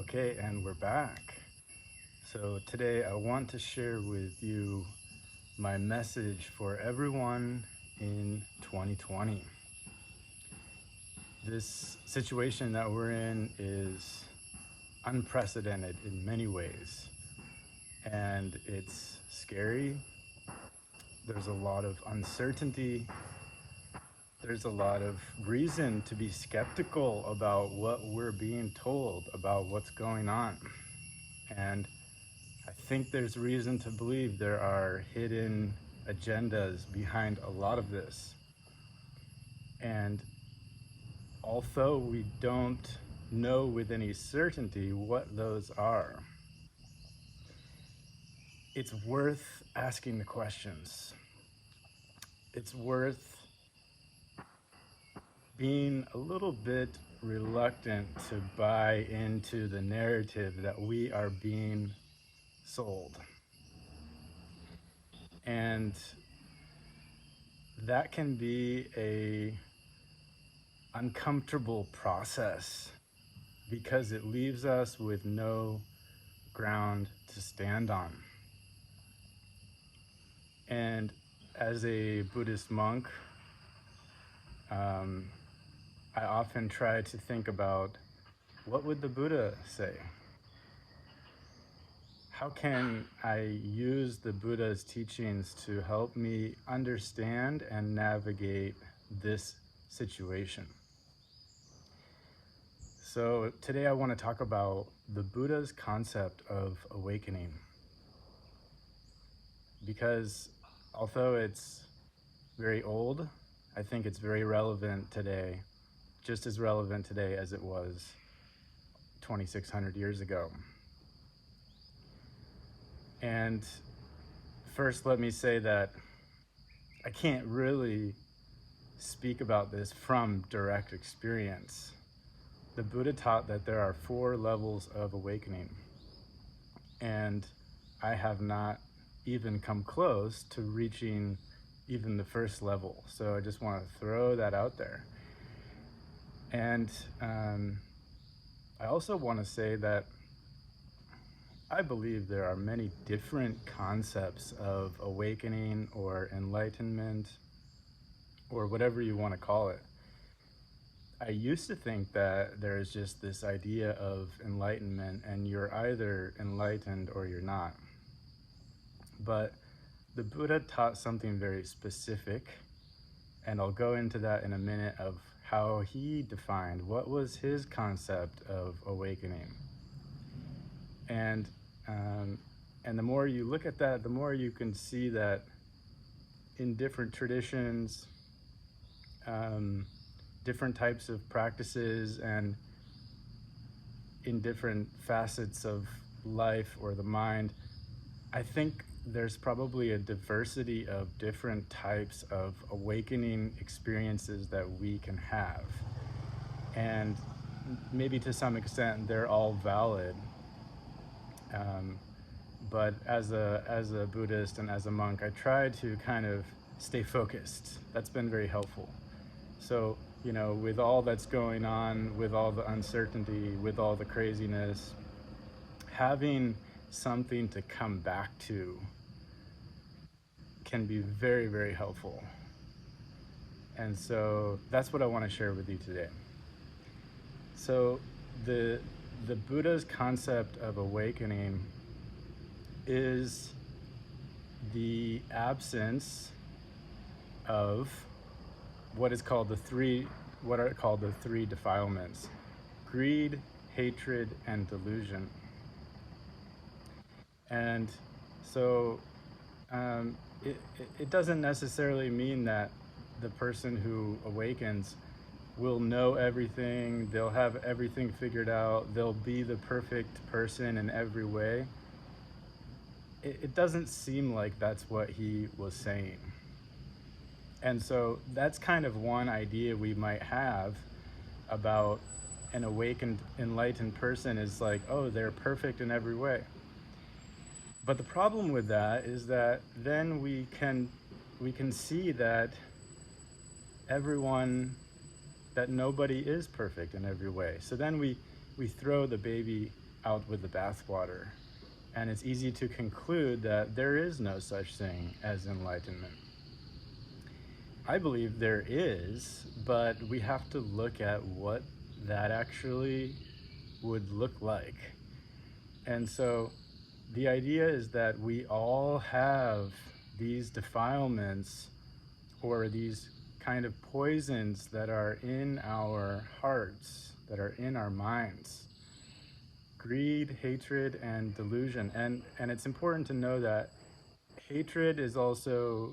Okay, and we're back. So today I want to share with you my message for everyone in 2020. This situation that we're in is unprecedented in many ways, and it's scary. There's a lot of uncertainty. There's a lot of reason to be skeptical about what we're being told about what's going on. And I think there's reason to believe there are hidden agendas behind a lot of this. And although we don't know with any certainty what those are, it's worth asking the questions. It's worth being a little bit reluctant to buy into the narrative that we are being sold. And that can be a uncomfortable process because it leaves us with no ground to stand on. And as a Buddhist monk, I often try to think about, what would the Buddha say? How can I use the Buddha's teachings to help me understand and navigate this situation? So today I want to talk about the Buddha's concept of awakening. Because although it's very old, I think it's very relevant today, just as relevant today as it was 2,600 years ago. And first, let me say that I can't really speak about this from direct experience. The Buddha taught that there are 4 levels of awakening, and I have not even come close to reaching even the first level. So I just want to throw that out there. And I also want to say that I believe there are many different concepts of awakening or enlightenment, or whatever you want to call it. I used to think that there is just this idea of enlightenment and you're either enlightened or you're not. But the Buddha taught something very specific, and I'll go into that in a minute, of how he defined what was his concept of awakening. And the more you look at that, the more you can see that in different traditions, different types of practices, and in different facets of life or the mind, I think there's probably a diversity of different types of awakening experiences that we can have. And maybe to some extent they're all valid. But as a Buddhist and as a monk, I try to kind of stay focused. That's been very helpful. So, with all that's going on, with all the uncertainty, with all the craziness, having something to come back to can be very, very helpful. And so that's what I want to share with you today. So the Buddha's concept of awakening is the absence of what are called the three defilements: greed, hatred, and delusion. And so it doesn't necessarily mean that the person who awakens will know everything, they'll have everything figured out, they'll be the perfect person in every way. It doesn't seem like that's what he was saying. And so that's kind of one idea we might have about an awakened, enlightened person, is like, oh, they're perfect in every way. But the problem with that is that then we can see that nobody is perfect in every way. So then we throw the baby out with the bathwater. And it's easy to conclude that there is no such thing as enlightenment. I believe there is, but we have to look at what that actually would look like. And so the idea is that we all have these defilements or these kind of poisons that are in our hearts, that are in our minds. Greed, hatred, and delusion. And it's important to know that hatred is also,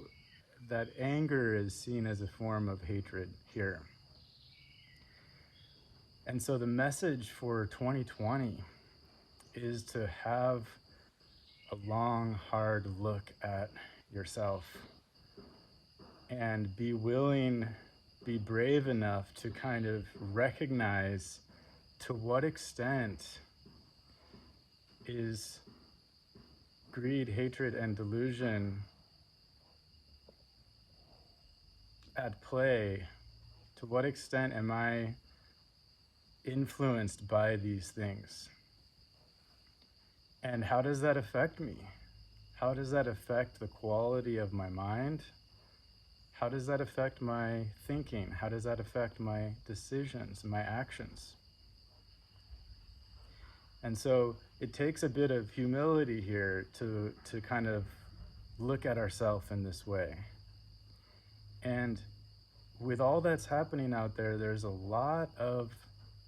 that anger is seen as a form of hatred here. And so the message for 2020 is to have a long, hard look at yourself and be willing, be brave enough to kind of recognize to what extent is greed, hatred, and delusion at play. To what extent am I influenced by these things? And how does that affect me? How does that affect the quality of my mind? How does that affect my thinking? How does that affect my decisions, my actions? And so it takes a bit of humility here to kind of look at ourselves in this way. And with all that's happening out there, there's a lot of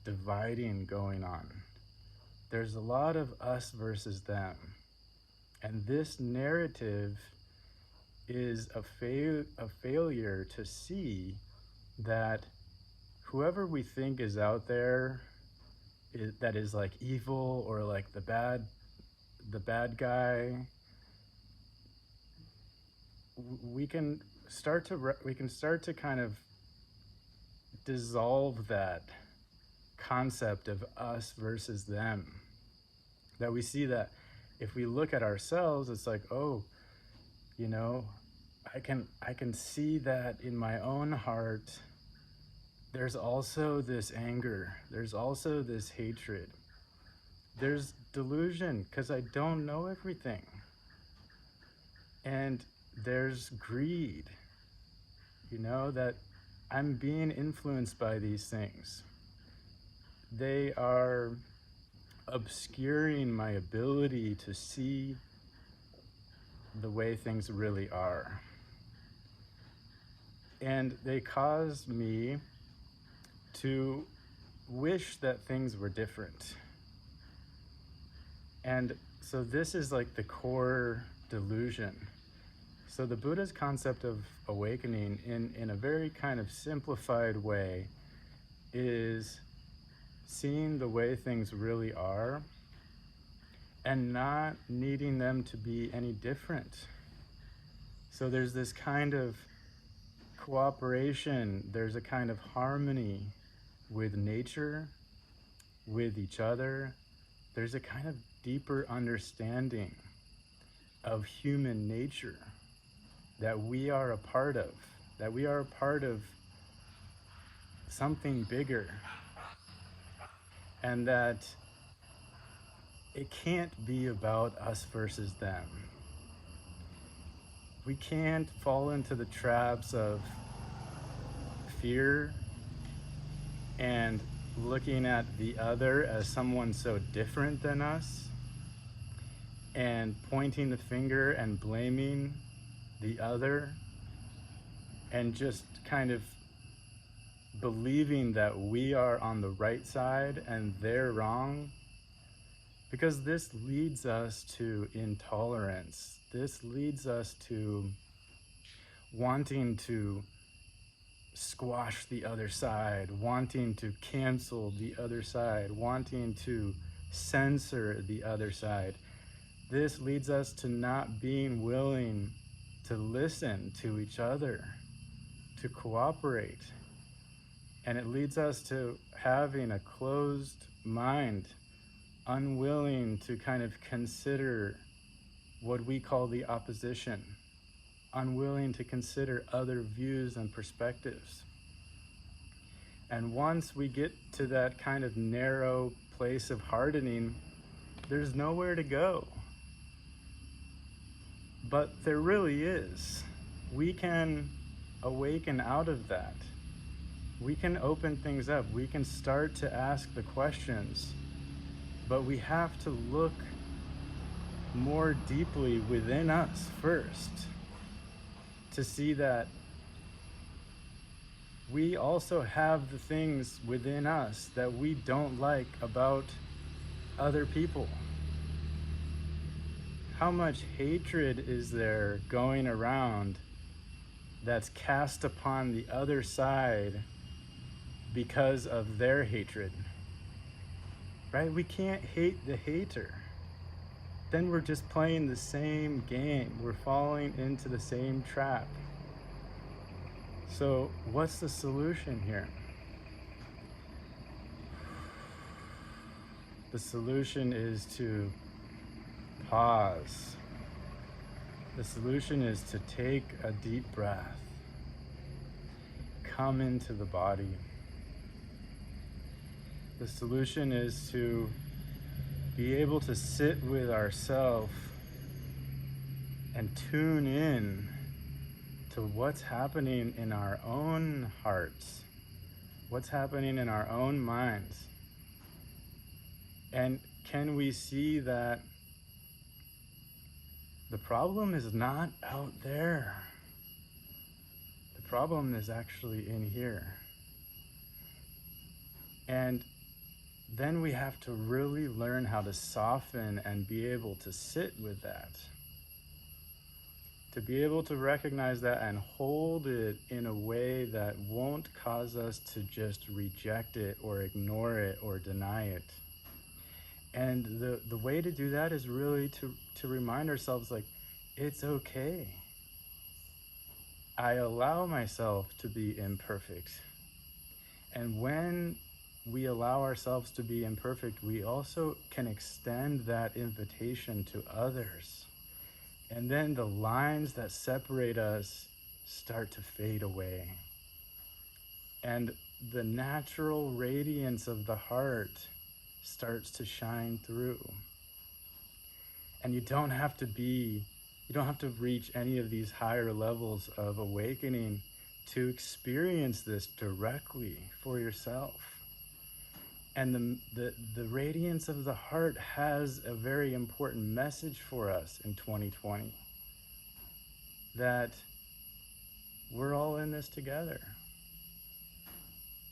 dividing going on. There's a lot of us versus them. And this narrative is a failure to see that whoever we think is out there that is like evil or like the bad guy, we can start to kind of dissolve that concept of us versus them. That we see that if we look at ourselves, it's like, oh, you know, I can see that in my own heart there's also this anger, there's also this hatred, there's delusion because I don't know everything, and there's greed, you know, that I'm being influenced by these things. They are obscuring my ability to see the way things really are. And they cause me to wish that things were different. And so this is like the core delusion. So the Buddha's concept of awakening in a very kind of simplified way is seeing the way things really are and not needing them to be any different. So there's this kind of cooperation, there's a kind of harmony with nature, with each other. There's a kind of deeper understanding of human nature that we are a part of, that we are a part of something bigger, and that it can't be about us versus them. We can't fall into the traps of fear and looking at the other as someone so different than us and pointing the finger and blaming the other and just kind of believing that we are on the right side and they're wrong, because this leads us to intolerance. This leads us to wanting to squash the other side, wanting to cancel the other side, wanting to censor the other side. This leads us to not being willing to listen to each other, to cooperate. And it leads us to having a closed mind, unwilling to kind of consider what we call the opposition, unwilling to consider other views and perspectives. And once we get to that kind of narrow place of hardening, there's nowhere to go. But there really is. We can awaken out of that. We can open things up. We can start to ask the questions. But we have to look more deeply within us first to see that we also have the things within us that we don't like about other people. How much hatred is there going around that's cast upon the other side because of their hatred? Right? We can't hate the hater. Then we're just playing the same game. We're falling into the same trap. So, what's the solution here? The solution is to pause. The solution is to take a deep breath. Come into the body. The solution is to be able to sit with ourselves and tune in to what's happening in our own hearts, what's happening in our own minds. And can we see that the problem is not out there? The problem is actually in here. And then we have to really learn how to soften and be able to sit with that. To be able to recognize that and hold it in a way that won't cause us to just reject it or ignore it or deny it. And the way to do that is really to remind ourselves, like, it's okay. I allow myself to be imperfect. And when we allow ourselves to be imperfect, we also can extend that invitation to others. And then the lines that separate us start to fade away. And the natural radiance of the heart starts to shine through. And you don't have to reach any of these higher levels of awakening to experience this directly for yourself. And the radiance of the heart has a very important message for us in 2020. That we're all in this together.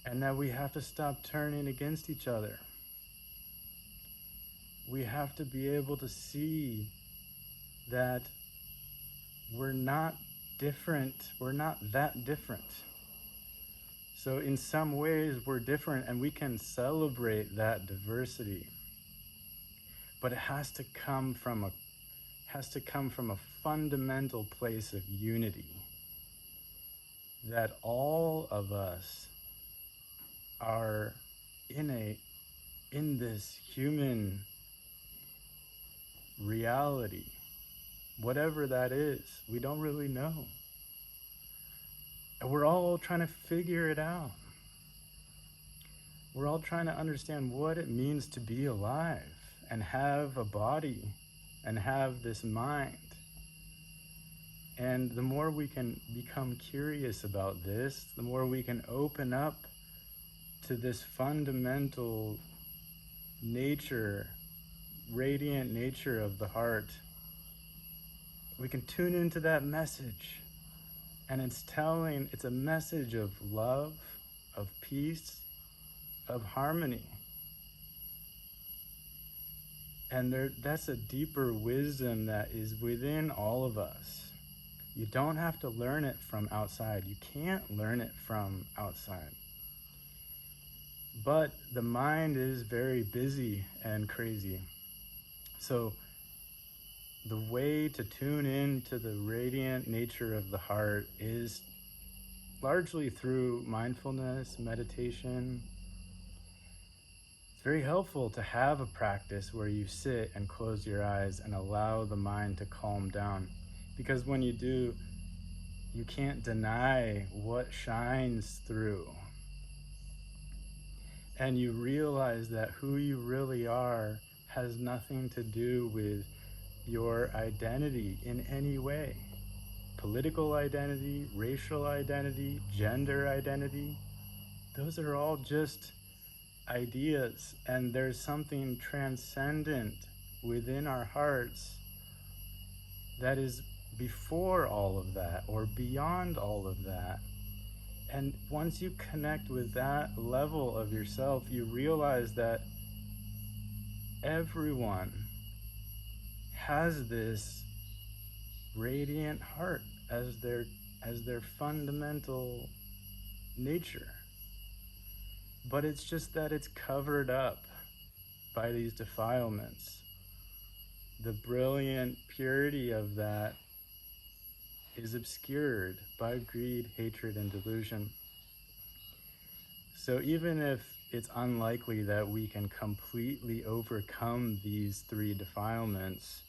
And that we have to stop turning against each other. We have to be able to see that we're not different. We're not that different. So in some ways we're different, and we can celebrate that diversity. But it has to come from a fundamental place of unity. That all of us are in this human reality, whatever that is. We don't really know. And we're all trying to figure it out. We're all trying to understand what it means to be alive and have a body and have this mind. And the more we can become curious about this, the more we can open up to this fundamental nature, radiant nature of the heart. We can tune into that message. And it's a message of love, of peace, of harmony. And that's a deeper wisdom that is within all of us. You don't have to learn it from outside. You can't learn it from outside. But the mind is very busy and crazy. So the way to tune in to the radiant nature of the heart is largely through mindfulness, meditation. It's very helpful to have a practice where you sit and close your eyes and allow the mind to calm down. Because when you do, you can't deny what shines through. And you realize that who you really are has nothing to do with your identity in any way. Political identity, racial identity, gender identity, those are all just ideas, and there's something transcendent within our hearts that is before all of that or beyond all of that. And once you connect with that level of yourself, you realize that everyone has this radiant heart as their fundamental nature. But it's just that it's covered up by these defilements. The brilliant purity of that is obscured by greed, hatred, and delusion. So even if it's unlikely that we can completely overcome these three defilements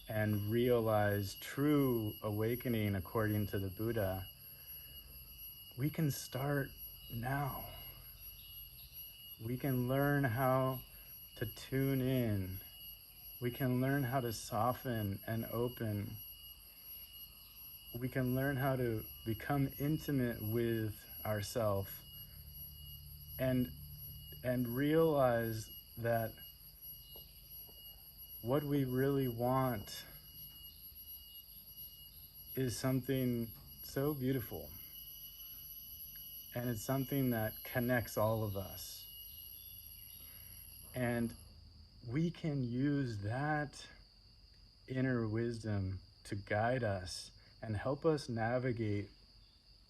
and realize true awakening according to the Buddha, we can start now. We can learn how to tune in. We can learn how to soften and open. We can learn how to become intimate with ourselves and realize that what we really want is something so beautiful, and it's something that connects all of us. And we can use that inner wisdom to guide us and help us navigate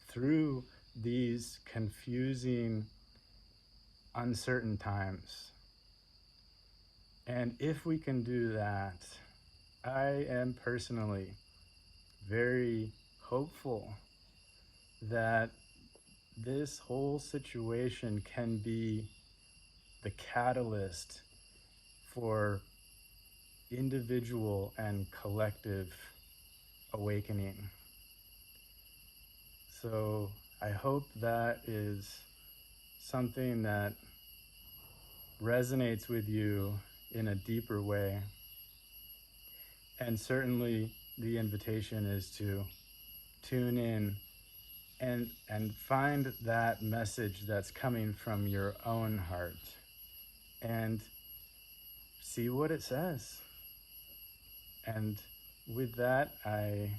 through these confusing, uncertain times. And if we can do that, I am personally very hopeful that this whole situation can be the catalyst for individual and collective awakening. So I hope that is something that resonates with you in a deeper way. And certainly the invitation is to tune in and find that message that's coming from your own heart and see what it says. And with that, I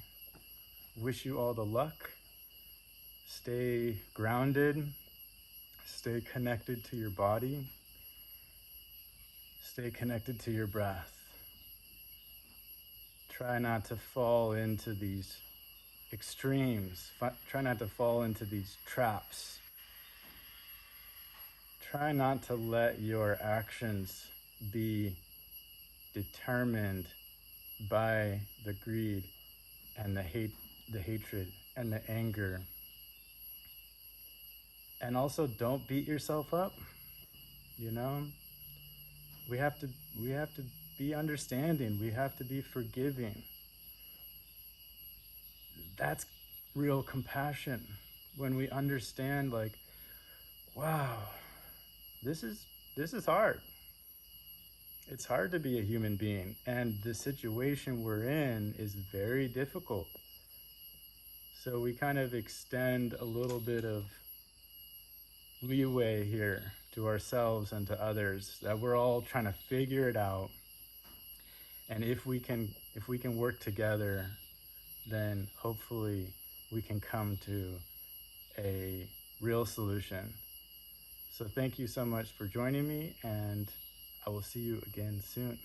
wish you all the luck. Stay grounded, stay connected to your body, stay connected to your breath. Try not to fall into these extremes. Try not to fall into these traps. Try not to let your actions be determined by the greed and the hatred and the anger. And also don't beat yourself up. You know, we have to be understanding. We have to be forgiving. That's real compassion, when we understand, like, wow, this is hard. It's hard to be a human being, and the situation we're in is very difficult. So we kind of extend a little bit of leeway here to ourselves and to others, that we're all trying to figure it out. And if we can work together, then hopefully we can come to a real solution. So thank you so much for joining me, and I will see you again soon.